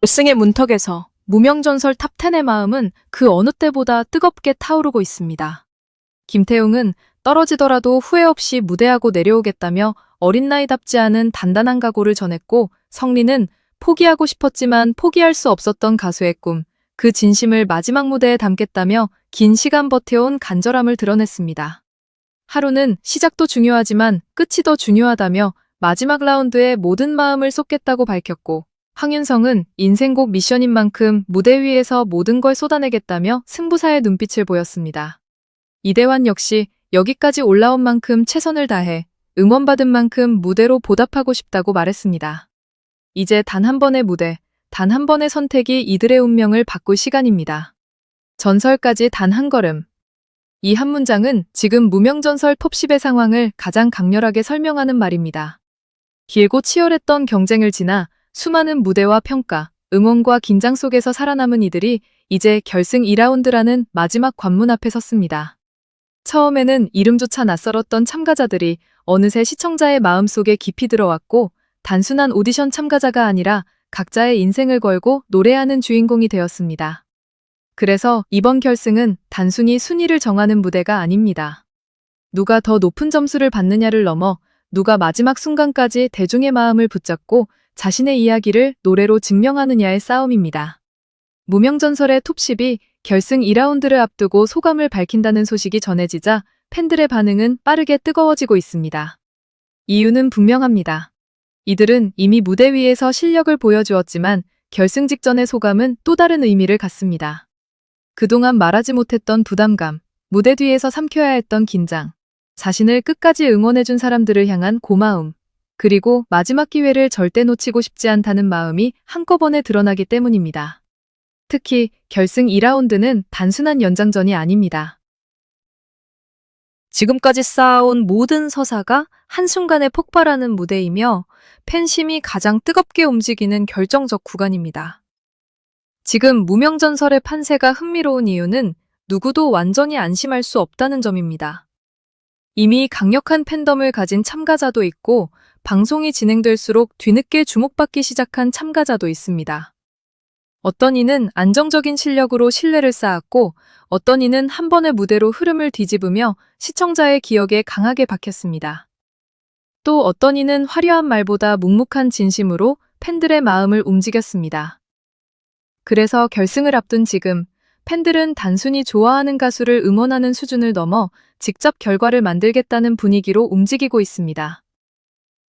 결승의 문턱에서 무명전설 탑10의 마음은 그 어느 때보다 뜨겁게 타오르고 있습니다. 김태웅은 떨어지더라도 후회 없이 무대하고 내려오겠다며 어린 나이답지 않은 단단한 각오를 전했고, 성리는 포기하고 싶었지만 포기할 수 없었던 가수의 꿈, 그 진심을 마지막 무대에 담겠다며 긴 시간 버텨온 간절함을 드러냈습니다. 하루는 시작도 중요하지만 끝이 더 중요하다며 마지막 라운드에 모든 마음을 쏟겠다고 밝혔고, 황윤성은 인생곡 미션인 만큼 무대 위에서 모든 걸 쏟아내겠다며 승부사의 눈빛을 보였습니다. 이대환 역시 여기까지 올라온 만큼 최선을 다해 응원받은 만큼 무대로 보답하고 싶다고 말했습니다. 이제 단 한 번의 무대, 단 한 번의 선택이 이들의 운명을 바꿀 시간입니다. 전설까지 단 한 걸음. 이 한 문장은 지금 무명전설 톱10의 상황을 가장 강렬하게 설명하는 말입니다. 길고 치열했던 경쟁을 지나 수많은 무대와 평가, 응원과 긴장 속에서 살아남은 이들이 이제 결승 2라운드라는 마지막 관문 앞에 섰습니다. 처음에는 이름조차 낯설었던 참가자들이 어느새 시청자의 마음속에 깊이 들어왔고, 단순한 오디션 참가자가 아니라 각자의 인생을 걸고 노래하는 주인공이 되었습니다. 그래서 이번 결승은 단순히 순위를 정하는 무대가 아닙니다. 누가 더 높은 점수를 받느냐를 넘어 누가 마지막 순간까지 대중의 마음을 붙잡고 자신의 이야기를 노래로 증명하느냐의 싸움입니다. 무명전설의 톱10이 결승 2라운드를 앞두고 소감을 밝힌다는 소식이 전해지자 팬들의 반응은 빠르게 뜨거워지고 있습니다. 이유는 분명합니다. 이들은 이미 무대 위에서 실력을 보여주었지만 결승 직전의 소감은 또 다른 의미를 갖습니다. 그동안 말하지 못했던 부담감, 무대 뒤에서 삼켜야 했던 긴장, 자신을 끝까지 응원해준 사람들을 향한 고마움, 그리고 마지막 기회를 절대 놓치고 싶지 않다는 마음이 한꺼번에 드러나기 때문입니다. 특히 결승 2라운드는 단순한 연장전이 아닙니다. 지금까지 쌓아온 모든 서사가 한순간에 폭발하는 무대이며 팬심이 가장 뜨겁게 움직이는 결정적 구간입니다. 지금 무명전설의 판세가 흥미로운 이유는 누구도 완전히 안심할 수 없다는 점입니다. 이미 강력한 팬덤을 가진 참가자도 있고, 방송이 진행될수록 뒤늦게 주목받기 시작한 참가자도 있습니다. 어떤 이는 안정적인 실력으로 신뢰를 쌓았고, 어떤 이는 한 번의 무대로 흐름을 뒤집으며 시청자의 기억에 강하게 박혔습니다. 또 어떤 이는 화려한 말보다 묵묵한 진심으로 팬들의 마음을 움직였습니다. 그래서 결승을 앞둔 지금, 팬들은 단순히 좋아하는 가수를 응원하는 수준을 넘어 직접 결과를 만들겠다는 분위기로 움직이고 있습니다.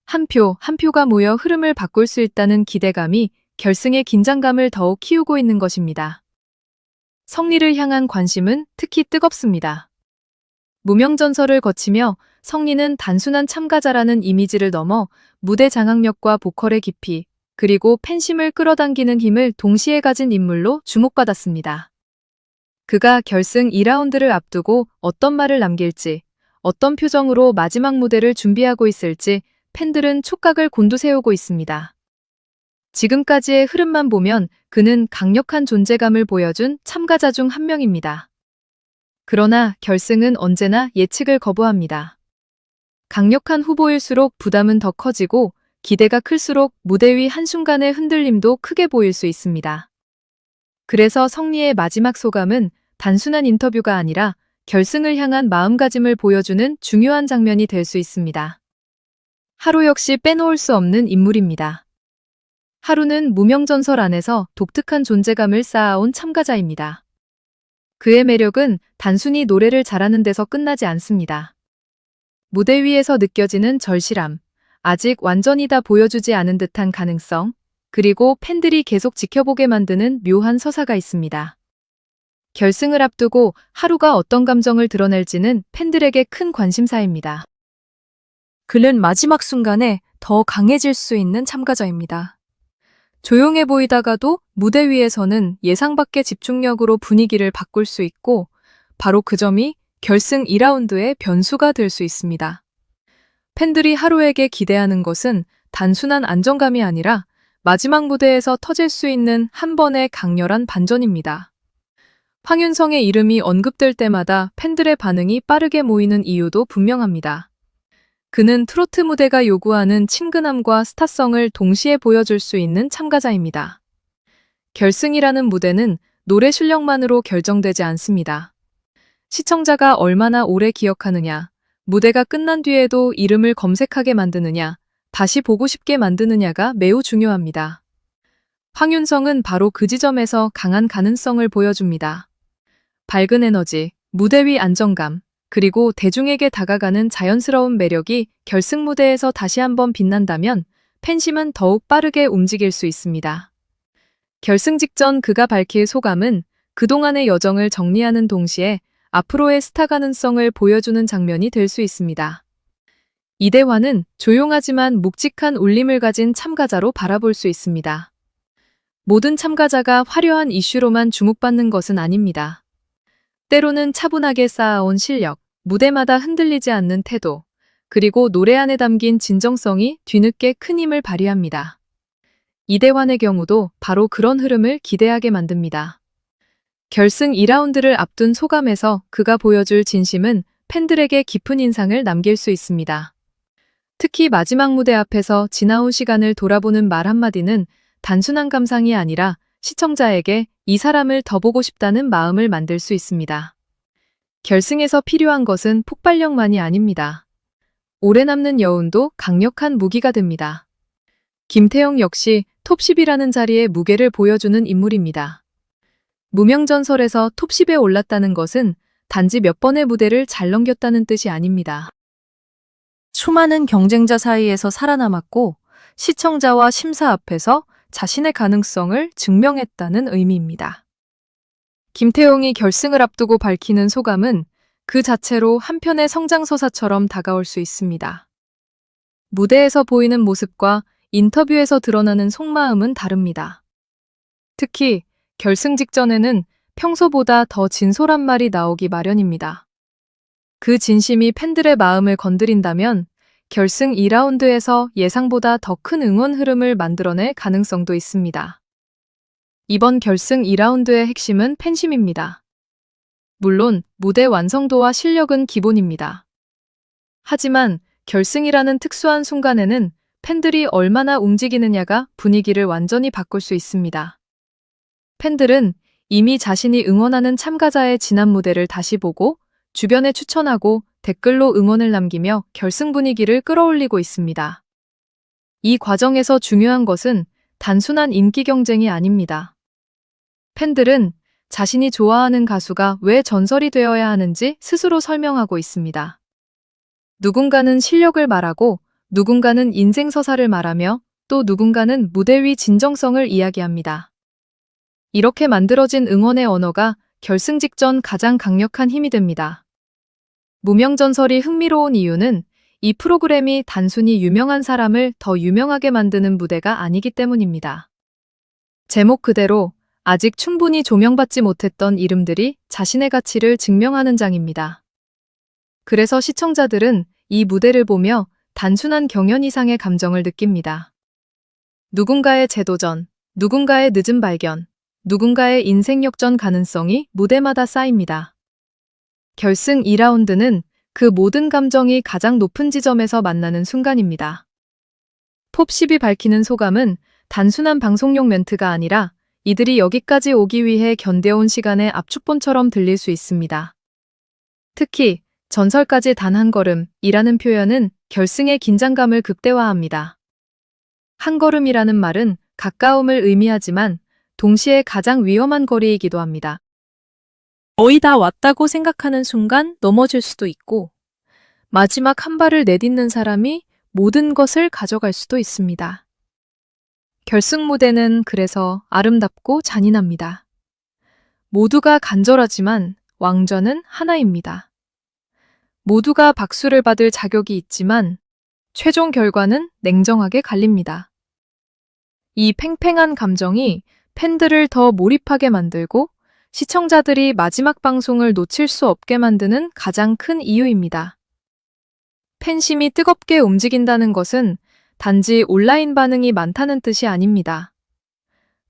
한 표, 한 표가 모여 흐름을 바꿀 수 있다는 기대감이 결승의 긴장감을 더욱 키우고 있는 것입니다. 성리를 향한 관심은 특히 뜨겁습니다. 무명전설을 거치며 성리는 단순한 참가자라는 이미지를 넘어 무대 장악력과 보컬의 깊이, 그리고 팬심을 끌어당기는 힘을 동시에 가진 인물로 주목받았습니다. 그가 결승 2라운드를 앞두고 어떤 말을 남길지, 어떤 표정으로 마지막 무대를 준비하고 있을지 팬들은 촉각을 곤두세우고 있습니다. 지금까지의 흐름만 보면 그는 강력한 존재감을 보여준 참가자 중 한 명입니다. 그러나 결승은 언제나 예측을 거부합니다. 강력한 후보일수록 부담은 더 커지고, 기대가 클수록 무대 위 한순간의 흔들림도 크게 보일 수 있습니다. 그래서 성리의 마지막 소감은 단순한 인터뷰가 아니라 결승을 향한 마음가짐을 보여주는 중요한 장면이 될 수 있습니다. 하루 역시 빼놓을 수 없는 인물입니다. 하루는 무명전설 안에서 독특한 존재감을 쌓아온 참가자입니다. 그의 매력은 단순히 노래를 잘하는 데서 끝나지 않습니다. 무대 위에서 느껴지는 절실함, 아직 완전히 다 보여주지 않은 듯한 가능성, 그리고 팬들이 계속 지켜보게 만드는 묘한 서사가 있습니다. 결승을 앞두고 하루가 어떤 감정을 드러낼지는 팬들에게 큰 관심사입니다. 그는 마지막 순간에 더 강해질 수 있는 참가자입니다. 조용해 보이다가도 무대 위에서는 예상 밖의 집중력으로 분위기를 바꿀 수 있고, 바로 그 점이 결승 2라운드의 변수가 될 수 있습니다. 팬들이 하루에게 기대하는 것은 단순한 안정감이 아니라 마지막 무대에서 터질 수 있는 한 번의 강렬한 반전입니다. 황윤성의 이름이 언급될 때마다 팬들의 반응이 빠르게 모이는 이유도 분명합니다. 그는 트로트 무대가 요구하는 친근함과 스타성을 동시에 보여줄 수 있는 참가자입니다. 결승이라는 무대는 노래 실력만으로 결정되지 않습니다. 시청자가 얼마나 오래 기억하느냐, 무대가 끝난 뒤에도 이름을 검색하게 만드느냐, 다시 보고 싶게 만드느냐가 매우 중요합니다. 황윤성은 바로 그 지점에서 강한 가능성을 보여줍니다. 밝은 에너지, 무대 위 안정감, 그리고 대중에게 다가가는 자연스러운 매력이 결승 무대에서 다시 한번 빛난다면 팬심은 더욱 빠르게 움직일 수 있습니다. 결승 직전 그가 밝힐 소감은 그동안의 여정을 정리하는 동시에 앞으로의 스타 가능성을 보여주는 장면이 될 수 있습니다. 이대화는 조용하지만 묵직한 울림을 가진 참가자로 바라볼 수 있습니다. 모든 참가자가 화려한 이슈로만 주목받는 것은 아닙니다. 때로는 차분하게 쌓아온 실력, 무대마다 흔들리지 않는 태도, 그리고 노래 안에 담긴 진정성이 뒤늦게 큰 힘을 발휘합니다. 이대환의 경우도 바로 그런 흐름을 기대하게 만듭니다. 결승 2라운드를 앞둔 소감에서 그가 보여줄 진심은 팬들에게 깊은 인상을 남길 수 있습니다. 특히 마지막 무대 앞에서 지나온 시간을 돌아보는 말 한마디는 단순한 감상이 아니라 시청자에게 이 사람을 더 보고 싶다는 마음을 만들 수 있습니다. 결승에서 필요한 것은 폭발력만이 아닙니다. 오래 남는 여운도 강력한 무기가 됩니다. 김태형 역시 톱10이라는 자리의 무게를 보여주는 인물입니다. 무명전설에서 톱10에 올랐다는 것은 단지 몇 번의 무대를 잘 넘겼다는 뜻이 아닙니다. 수많은 경쟁자 사이에서 살아남았고 시청자와 심사 앞에서 자신의 가능성을 증명했다는 의미입니다. 김태용이 결승을 앞두고 밝히는 소감은 그 자체로 한편의 성장서사처럼 다가올 수 있습니다. 무대에서 보이는 모습과 인터뷰에서 드러나는 속마음은 다릅니다. 특히 결승 직전에는 평소보다 더 진솔한 말이 나오기 마련입니다. 그 진심이 팬들의 마음을 건드린다면 결승 2라운드에서 예상보다 더 큰 응원 흐름을 만들어낼 가능성도 있습니다. 이번 결승 2라운드의 핵심은 팬심입니다. 물론 무대 완성도와 실력은 기본입니다. 하지만 결승이라는 특수한 순간에는 팬들이 얼마나 움직이느냐가 분위기를 완전히 바꿀 수 있습니다. 팬들은 이미 자신이 응원하는 참가자의 지난 무대를 다시 보고 주변에 추천하고 댓글로 응원을 남기며 결승 분위기를 끌어올리고 있습니다. 이 과정에서 중요한 것은 단순한 인기 경쟁이 아닙니다. 팬들은 자신이 좋아하는 가수가 왜 전설이 되어야 하는지 스스로 설명하고 있습니다. 누군가는 실력을 말하고 누군가는 인생 서사를 말하며 또 누군가는 무대 위 진정성을 이야기합니다. 이렇게 만들어진 응원의 언어가 결승 직전 가장 강력한 힘이 됩니다. 무명전설이 흥미로운 이유는 이 프로그램이 단순히 유명한 사람을 더 유명하게 만드는 무대가 아니기 때문입니다. 제목 그대로 아직 충분히 조명받지 못했던 이름들이 자신의 가치를 증명하는 장입니다. 그래서 시청자들은 이 무대를 보며 단순한 경연 이상의 감정을 느낍니다. 누군가의 재도전, 누군가의 늦은 발견, 누군가의 인생 역전 가능성이 무대마다 쌓입니다. 결승 2라운드는 그 모든 감정이 가장 높은 지점에서 만나는 순간입니다. 톱10이 밝히는 소감은 단순한 방송용 멘트가 아니라 이들이 여기까지 오기 위해 견뎌온 시간의 압축본처럼 들릴 수 있습니다. 특히 전설까지 단 한 걸음이라는 표현은 결승의 긴장감을 극대화합니다. 한 걸음이라는 말은 가까움을 의미하지만 동시에 가장 위험한 거리이기도 합니다. 거의 다 왔다고 생각하는 순간 넘어질 수도 있고 마지막 한 발을 내딛는 사람이 모든 것을 가져갈 수도 있습니다. 결승 무대는 그래서 아름답고 잔인합니다. 모두가 간절하지만 왕좌는 하나입니다. 모두가 박수를 받을 자격이 있지만 최종 결과는 냉정하게 갈립니다. 이 팽팽한 감정이 팬들을 더 몰입하게 만들고 시청자들이 마지막 방송을 놓칠 수 없게 만드는 가장 큰 이유입니다. 팬심이 뜨겁게 움직인다는 것은 단지 온라인 반응이 많다는 뜻이 아닙니다.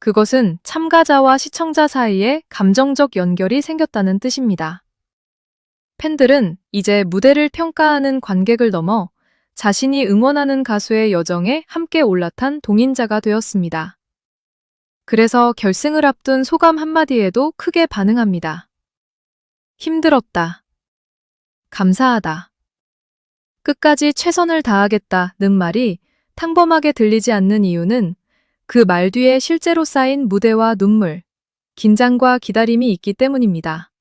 그것은 참가자와 시청자 사이에 감정적 연결이 생겼다는 뜻입니다. 팬들은 이제 무대를 평가하는 관객을 넘어 자신이 응원하는 가수의 여정에 함께 올라탄 동인자가 되었습니다. 그래서 결승을 앞둔 소감 한마디에도 크게 반응합니다. 힘들었다. 감사하다. 끝까지 최선을 다하겠다는 말이 평범하게 들리지 않는 이유는 그 말 뒤에 실제로 쌓인 무대와 눈물, 긴장과 기다림이 있기 때문입니다.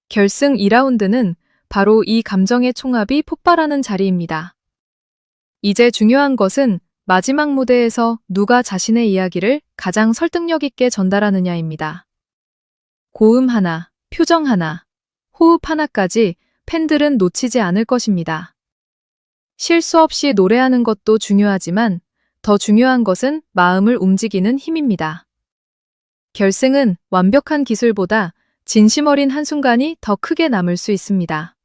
결승 2라운드는 바로 이 감정의 총합이 폭발하는 자리입니다. 이제 중요한 것은 마지막 무대에서 누가 자신의 이야기를 가장 설득력 있게 전달하느냐입니다. 고음 하나, 표정 하나, 호흡 하나까지 팬들은 놓치지 않을 것입니다. 실수 없이 노래하는 것도 중요하지만 더 중요한 것은 마음을 움직이는 힘입니다. 결승은 완벽한 기술보다 진심 어린 한순간이 더 크게 남을 수 있습니다.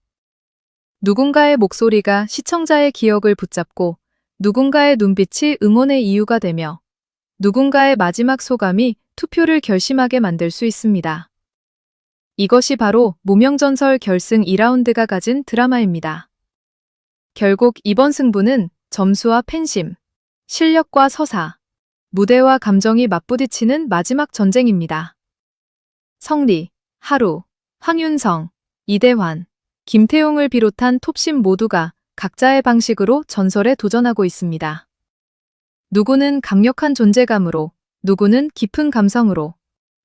누군가의 목소리가 시청자의 기억을 붙잡고 누군가의 눈빛이 응원의 이유가 되며 누군가의 마지막 소감이 투표를 결심하게 만들 수 있습니다. 이것이 바로 무명전설 결승 2라운드가 가진 드라마입니다. 결국 이번 승부는 점수와 팬심, 실력과 서사, 무대와 감정이 맞부딪히는 마지막 전쟁입니다. 성리, 하루, 황윤성, 이대환, 김태용을 비롯한 톱심 모두가 각자의 방식으로 전설에 도전하고 있습니다. 누구는 강력한 존재감으로, 누구는 깊은 감성으로,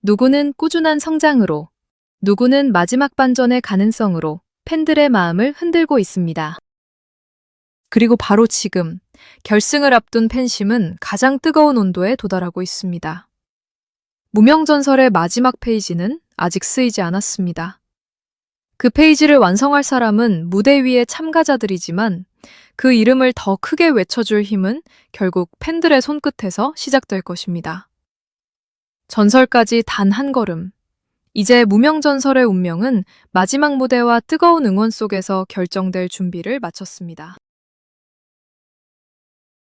누구는 꾸준한 성장으로, 누구는 마지막 반전의 가능성으로 팬들의 마음을 흔들고 있습니다. 그리고 바로 지금 결승을 앞둔 팬심은 가장 뜨거운 온도에 도달하고 있습니다. 무명전설의 마지막 페이지는 아직 쓰이지 않았습니다. 그 페이지를 완성할 사람은 무대 위의 참가자들이지만 그 이름을 더 크게 외쳐줄 힘은 결국 팬들의 손끝에서 시작될 것입니다. 전설까지 단 한 걸음. 이제 무명전설의 운명은 마지막 무대와 뜨거운 응원 속에서 결정될 준비를 마쳤습니다.